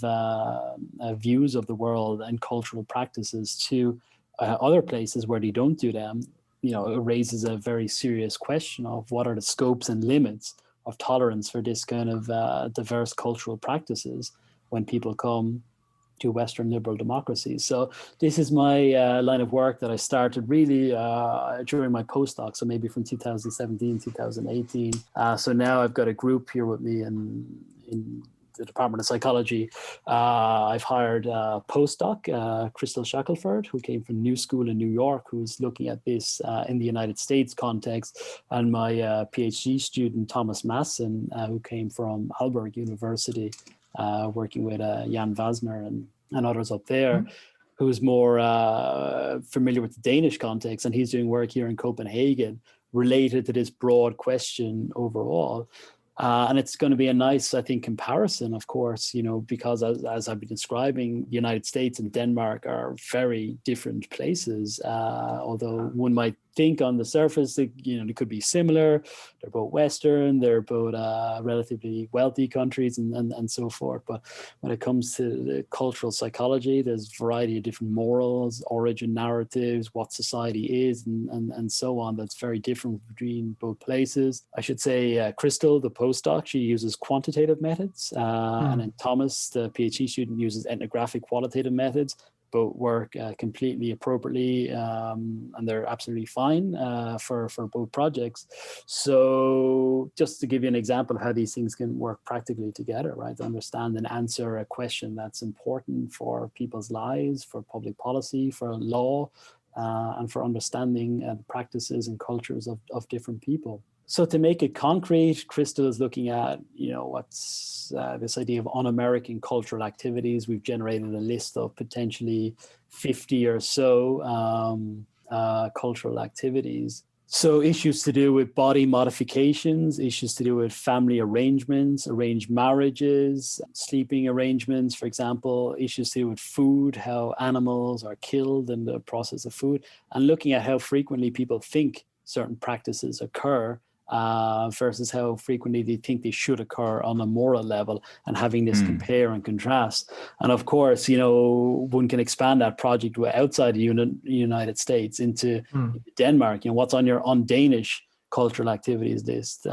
C: views of the world and cultural practices to other places where they don't do them, it raises a very serious question of what are the scopes and limits of tolerance for this kind of diverse cultural practices when people come to Western liberal democracies. So this is my line of work that I started really during my postdoc, so maybe from 2017, 2018. So now I've got a group here with me in the Department of Psychology. I've hired a postdoc, Crystal Shackelford, who came from New School in New York, who's looking at this in the United States context, and my PhD student, Thomas Masson, who came from Aalborg University, working with Jan Vasner and others up there, who's more familiar with the Danish context, and he's doing work here in Copenhagen related to this broad question overall. And it's going to be a nice, I think, comparison, of course, because as I've been describing, the United States and Denmark are very different places, although one might think on the surface that, they could be similar. They're both Western, they're both relatively wealthy countries and so forth. But when it comes to the cultural psychology, there's a variety of different morals, origin narratives, what society is, and so on. That's very different between both places. I should say Crystal, the postdoc, she uses quantitative methods, and then Thomas, the PhD student, uses ethnographic qualitative methods. Both work completely appropriately, and they're absolutely fine for both projects. So just to give you an example of how these things can work practically together, right? To understand and answer a question that's important for people's lives, for public policy, for law, and for understanding the practices and cultures of different people. So to make it concrete, Crystal is looking at, what's this idea of un-American cultural activities. We've generated a list of potentially 50 or so cultural activities. So issues to do with body modifications, issues to do with family arrangements, arranged marriages, sleeping arrangements, for example, issues to do with food, how animals are killed in the process of food, and looking at how frequently people think certain practices occur versus how frequently they think they should occur on a moral level, and having this compare and contrast. And of course, one can expand that project outside the United States into Denmark. What's on your Danish cultural activities list?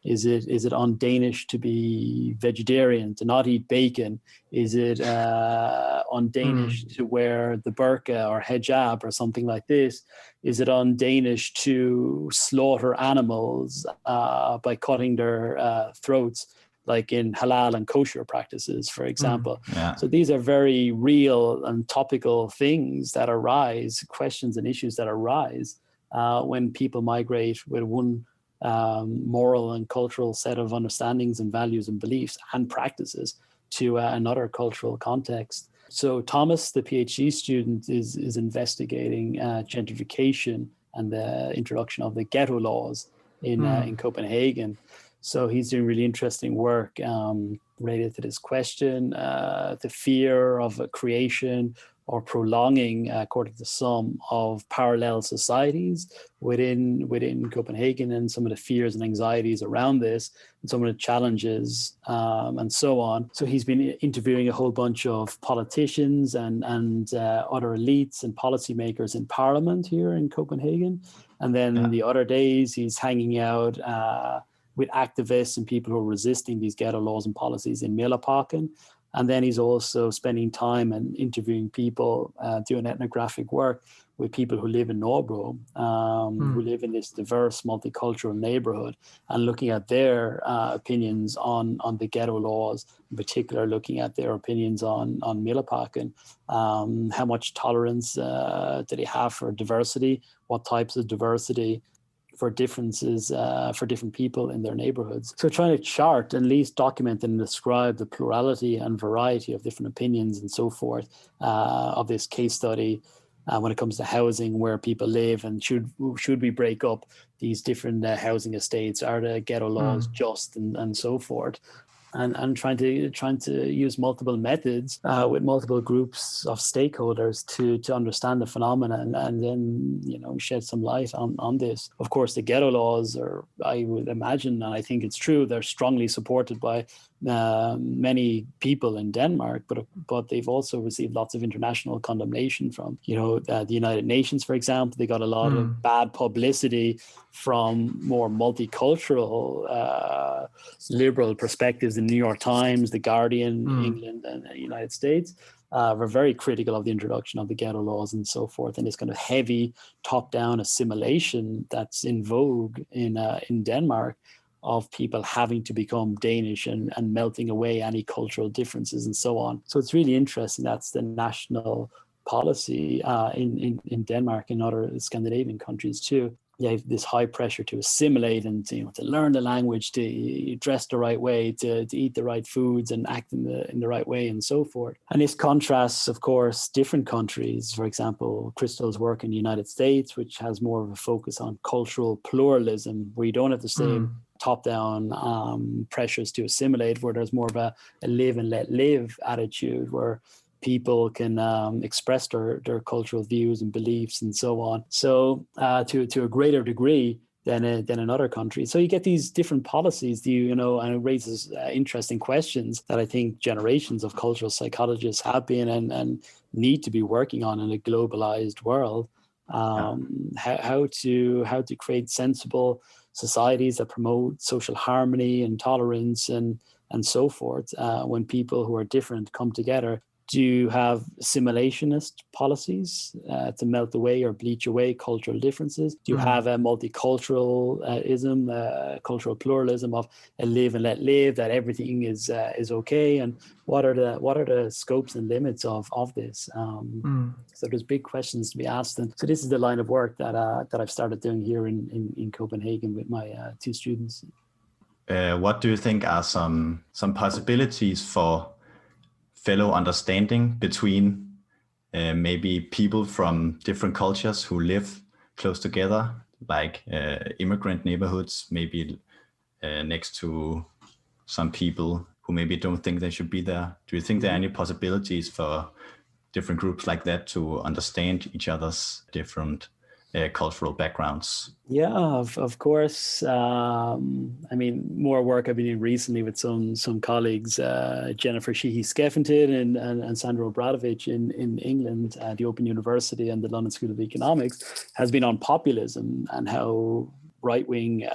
C: Is it on Danish to be vegetarian, to not eat bacon? Is it on Danish to wear the burqa or hijab or something like this? Is it on Danish to slaughter animals by cutting their throats, like in halal and kosher practices, for example? So these are very real and topical things that arise, questions and issues that arise when people migrate with one moral and cultural set of understandings and values and beliefs and practices to another cultural context. So Thomas, the PhD student, is investigating gentrification and the introduction of the ghetto laws in Copenhagen. So he's doing really interesting work related to this question, the fear of a creation or prolonging, according to some, of parallel societies within Copenhagen, and some of the fears and anxieties around this, and some of the challenges, and so on. So he's been interviewing a whole bunch of politicians and other elites and policymakers in Parliament here in Copenhagen. And then the other days he's hanging out with activists and people who are resisting these ghetto laws and policies in Mølleparken. And then he's also spending time and interviewing people, doing ethnographic work with people who live in Nordbro, who live in this diverse, multicultural neighborhood, and looking at their opinions on the ghetto laws, in particular looking at their opinions on Mølleparken. How much tolerance do they have for diversity? What types of diversity? For differences for different people in their neighborhoods. So trying to chart and at least document and describe the plurality and variety of different opinions and so forth of this case study when it comes to housing, where people live, and should we break up these different housing estates? Are the ghetto laws just, and so forth? And trying to use multiple methods with multiple groups of stakeholders to understand the phenomenon, and then shed some light on this. Of course, the ghetto laws are, I would imagine, and I think it's true, they're strongly supported by many people in Denmark, but they've also received lots of international condemnation from the United Nations, for example. They got a lot of bad publicity from more multicultural liberal perspectives in New York Times, The Guardian, England, and the United States. Were very critical of the introduction of the ghetto laws and so forth, and this kind of heavy top-down assimilation that's in vogue in Denmark, of people having to become Danish and melting away any cultural differences and so on. So it's really interesting. That's the national policy in Denmark and other Scandinavian countries too. You have this high pressure to assimilate and to learn the language, to dress the right way, to eat the right foods and act in the right way and so forth. And this contrasts, of course, different countries. For example, Crystal's work in the United States, which has more of a focus on cultural pluralism, where you don't have the same top-down pressures to assimilate, where there's more of a live and let live attitude, where people can express their cultural views and beliefs and so on. So to a greater degree than in other countries. So you get these different policies, and it raises interesting questions that I think generations of cultural psychologists have been and need to be working on in a globalized world. How to create sensible societies that promote social harmony and tolerance and so forth when people who are different come together. do have assimilationist policies to melt away or bleach away cultural differences? Do you have a multiculturalism, cultural pluralism of a live and let live, that everything is okay? And what are the scopes and limits of this? So there's big questions to be asked. And so this is the line of work that I've started doing here in Copenhagen with my 2 students.
A: What do you think are some possibilities for fellow understanding between maybe people from different cultures who live close together, like immigrant neighborhoods, maybe next to some people who maybe don't think they should be there? Do you think there are any possibilities for different groups like that to understand each other's different cultural backgrounds?
C: Yeah, of course. I mean, more work I've been doing recently with some colleagues, Jennifer Sheehy-Skeffington and Sandra Obradovic in England at the Open University and the London School of Economics, has been on populism and how right-wing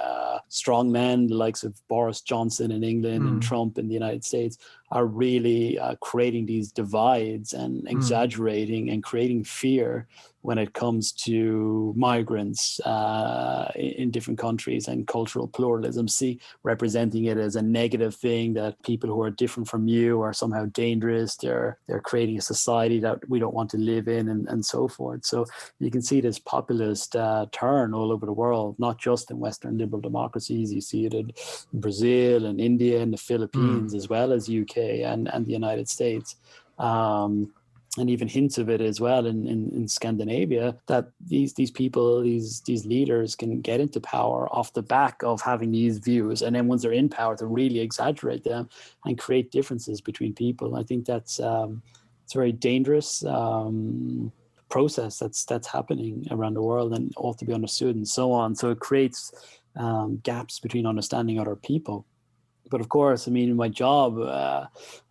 C: strong men, the likes of Boris Johnson in England and Trump in the United States, are really creating these divides and exaggerating and creating fear when it comes to migrants in different countries and cultural pluralism, representing it as a negative thing, that people who are different from you are somehow dangerous. They're creating a society that we don't want to live in, and so forth. So you can see this populist turn all over the world, not just in Western liberal democracies. You see it in Brazil and India and the Philippines, as well as UK and the United States. And even hints of it as well in Scandinavia, that these people, these leaders can get into power off the back of having these views, and then once they're in power, to really exaggerate them and create differences between people. I think that's it's a very dangerous process that's happening around the world, and ought to be understood and so on. So it creates gaps between understanding other people. But of course, I mean, my job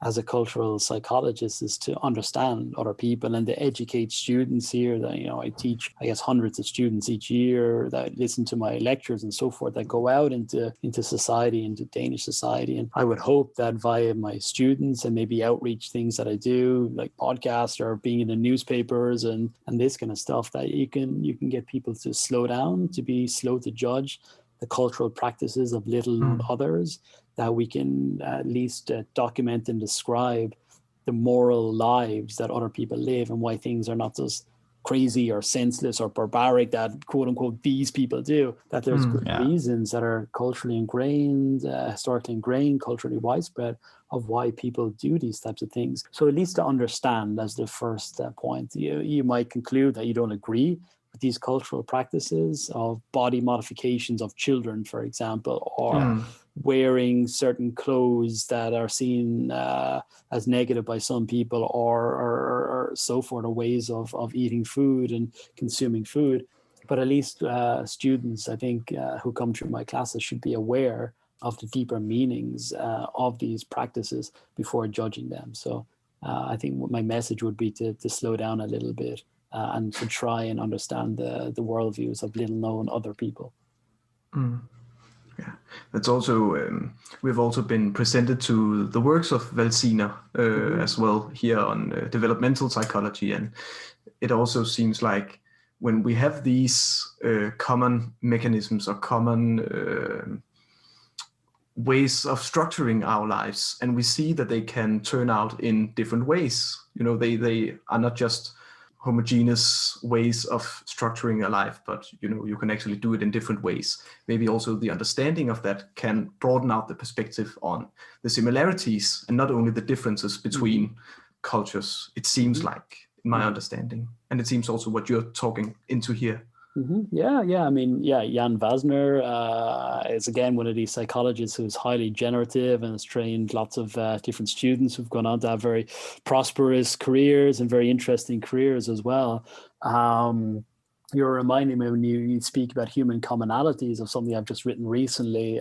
C: as a cultural psychologist is to understand other people and to educate students here. That, you know, I teach, I guess, hundreds of students each year that listen to my lectures and so forth, that go out into society, into Danish society. And I would hope that via my students and maybe outreach things that I do, like podcasts or being in the newspapers and this kind of stuff, that you can get people to slow down, to be slow to judge the cultural practices of little known others, that we can at least document and describe the moral lives that other people live, and why things are not just crazy or senseless or barbaric that, quote unquote, these people do, that there's good reasons that are culturally ingrained, historically ingrained, culturally widespread, of why people do these types of things. So at least to understand as the first point. You might conclude that you don't agree with these cultural practices of body modifications of children, for example, or wearing certain clothes that are seen as negative by some people, or so forth, or ways of eating food and consuming food. But at least students, I think, who come through my classes should be aware of the deeper meanings of these practices before judging them. So I think my message would be to slow down a little bit and to try and understand the worldviews of little known other people.
B: Yeah, that's also, we've also been presented to the works of Valsiner as well here on developmental psychology. And it also seems like when we have these common mechanisms or common ways of structuring our lives, and we see that they can turn out in different ways, you know, they are not just homogeneous ways of structuring a life, but you know, you can actually do it in different ways. Maybe also the understanding of that can broaden out the perspective on the similarities and not only the differences between cultures, it seems like, in my understanding. And it seems also what you're talking into here.
C: Yeah. I mean, Jan Vasner is again one of these psychologists who's highly generative and has trained lots of different students who've gone on to have very prosperous careers and very interesting careers as well. you're reminding me when you speak about human commonalities of something I've just written recently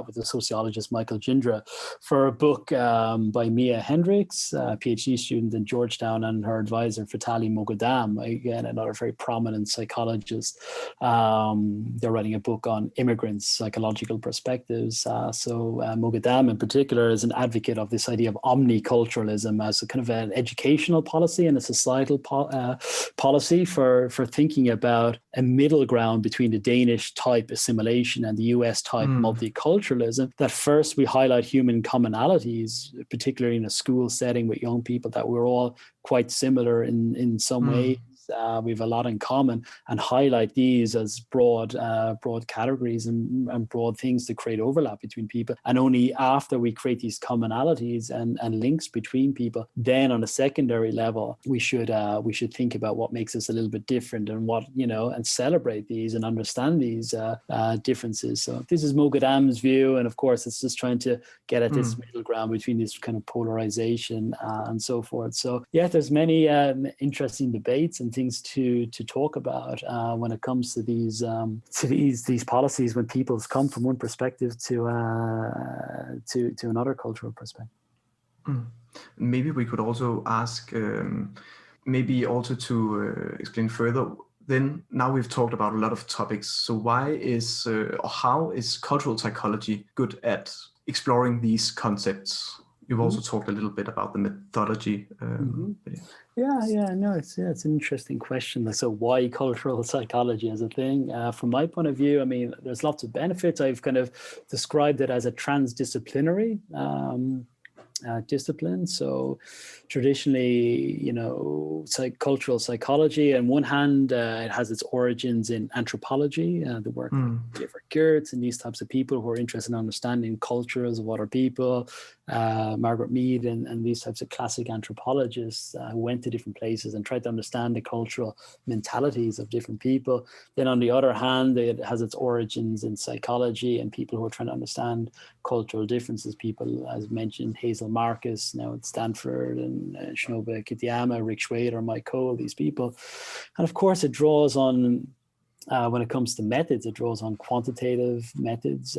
C: with the sociologist Michael Jindra for a book by Mia Hendricks, a PhD student in Georgetown, and her advisor Fatali Moghadam, again, another very prominent psychologist. They're writing a book on immigrants, psychological perspectives. So Moghadam in particular is an advocate of this idea of omniculturalism as a kind of an educational policy and a societal policy for thinking about a middle ground between the Danish type assimilation and the US type multiculturalism. That first we highlight human commonalities, particularly in a school setting with young people, that we're all quite similar in some ways. We have a lot in common, and highlight these as broad categories and broad things to create overlap between people. And only after we create these commonalities and links between people, then on a secondary level, we should think about what makes us a little bit different and what, and celebrate these and understand these differences. So this is Moghadam's view, and of course, it's just trying to get at this middle ground between this kind of polarization and so forth. So yeah, there's many interesting debates and things to talk about when it comes to these policies, when peoples come from one perspective to another cultural perspective.
B: Maybe we could also ask, maybe also to explain further. Then now we've talked about a lot of topics. So why is or how is cultural psychology good at exploring these concepts? You've also talked a little bit about the methodology.
C: It's an interesting question. So why cultural psychology as a thing? From my point of view, I mean, there's lots of benefits. I've kind of described it as a transdisciplinary discipline. So traditionally, cultural psychology, on one hand, it has its origins in anthropology, the work of Gifford Geertz and these types of people who are interested in understanding cultures of other people, Margaret Mead and these types of classic anthropologists who went to different places and tried to understand the cultural mentalities of different people. Then on the other hand, it has its origins in psychology and people who are trying to understand cultural differences. People, as mentioned, Hazel Marcus now at Stanford, and Shinobu Kitayama, Rick Schwader, Mike Cole, these people. And of course, it draws on, when it comes to methods, it draws on quantitative methods,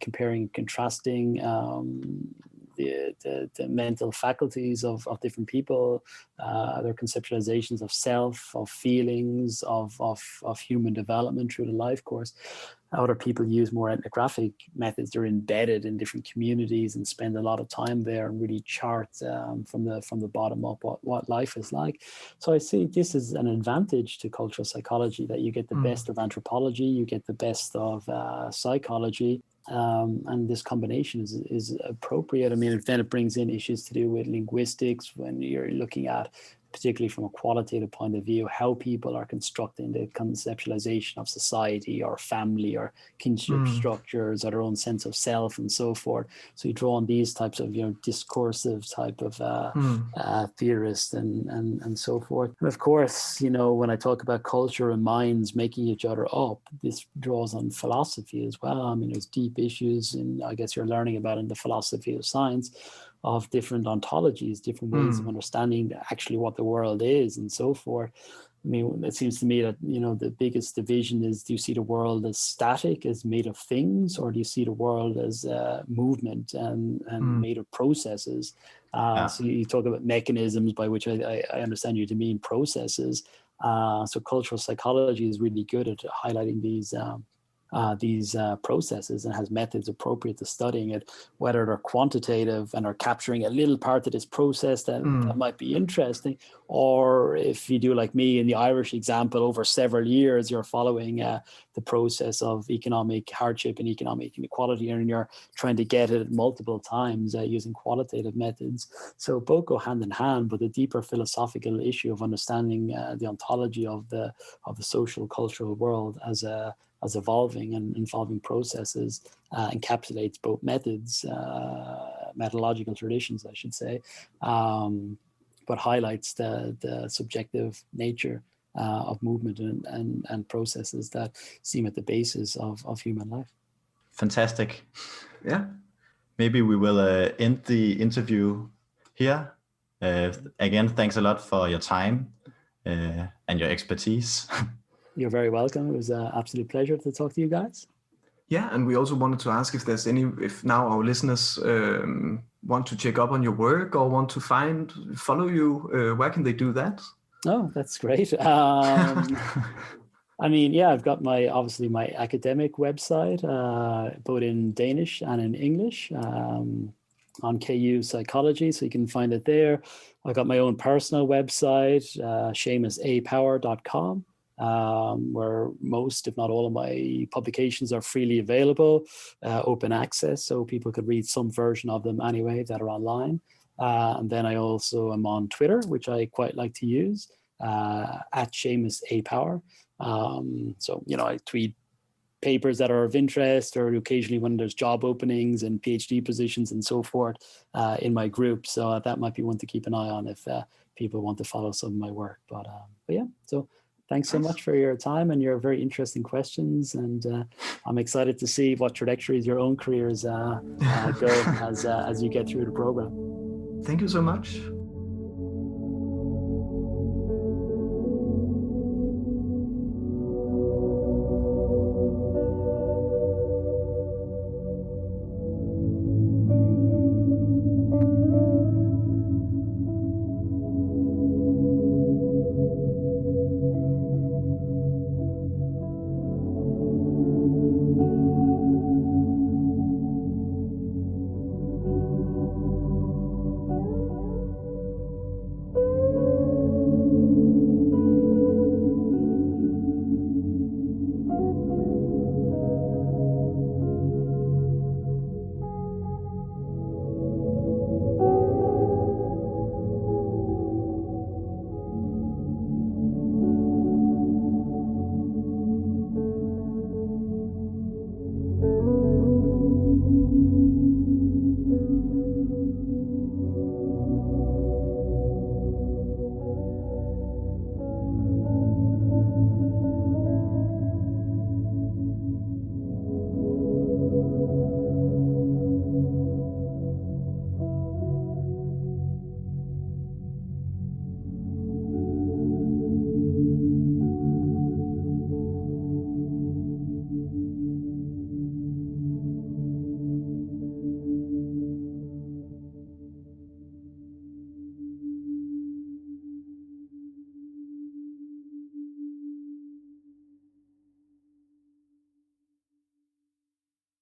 C: comparing and contrasting the mental faculties of different people, their conceptualizations of self, of feelings, of human development through the life course. Other people use more ethnographic methods. They're embedded in different communities and spend a lot of time there and really chart from the bottom up what life is like. So I see this as an advantage to cultural psychology, that you get the best of anthropology, you get the best of psychology, and this combination is appropriate. I mean, then it brings in issues to do with linguistics when you're looking at, particularly from a qualitative point of view, how people are constructing the conceptualization of society or family or kinship structures or their own sense of self and so forth. So you draw on these types of, discursive type of theorists and so forth. And of course, when I talk about culture and minds making each other up, this draws on philosophy as well. I mean, there's deep issues, and I guess you're learning about in the philosophy of science, of different ontologies, different ways of understanding actually what the world is and so forth. I mean, it seems to me that, the biggest division is, do you see the world as static, as made of things, or do you see the world as movement and made of processes? So you talk about mechanisms, by which I understand you to mean processes. So cultural psychology is really good at highlighting these processes and has methods appropriate to studying it, whether they're quantitative and are capturing a little part of this process that might be interesting, or if you do like me in the Irish example, over several years you're following the process of economic hardship and economic inequality, and you're trying to get it multiple times using qualitative methods. So both go hand in hand, but the deeper philosophical issue of understanding the ontology of the social cultural world as evolving and involving processes encapsulates both methods, methodological traditions, I should say, but highlights the subjective nature of movement and processes that seem at the basis of human life.
A: Fantastic.
B: Yeah.
A: Maybe we will end the interview here. Again, thanks a lot for your time and your expertise.
C: You're very welcome. It was an absolute pleasure to talk to you guys.
B: Yeah, and we also wanted to ask if now our listeners want to check up on your work or want to follow you, where can they do that?
C: Oh, that's great. I mean, yeah, I've got my academic website, both in Danish and in English, on KU Psychology, so you can find it there. I've got my own personal website, SéamusApower.com, where most, if not all, of my publications are freely available, open access, so people could read some version of them anyway that are online. And then I also am on Twitter, which I quite like to use, at Séamus A Power. So, I tweet papers that are of interest, or occasionally when there's job openings and PhD positions and so forth in my group. So that might be one to keep an eye on if people want to follow some of my work. But yeah, so thanks so much for your time and your very interesting questions. And I'm excited to see what trajectories your own careers go as you get through the program.
B: Thank you so much.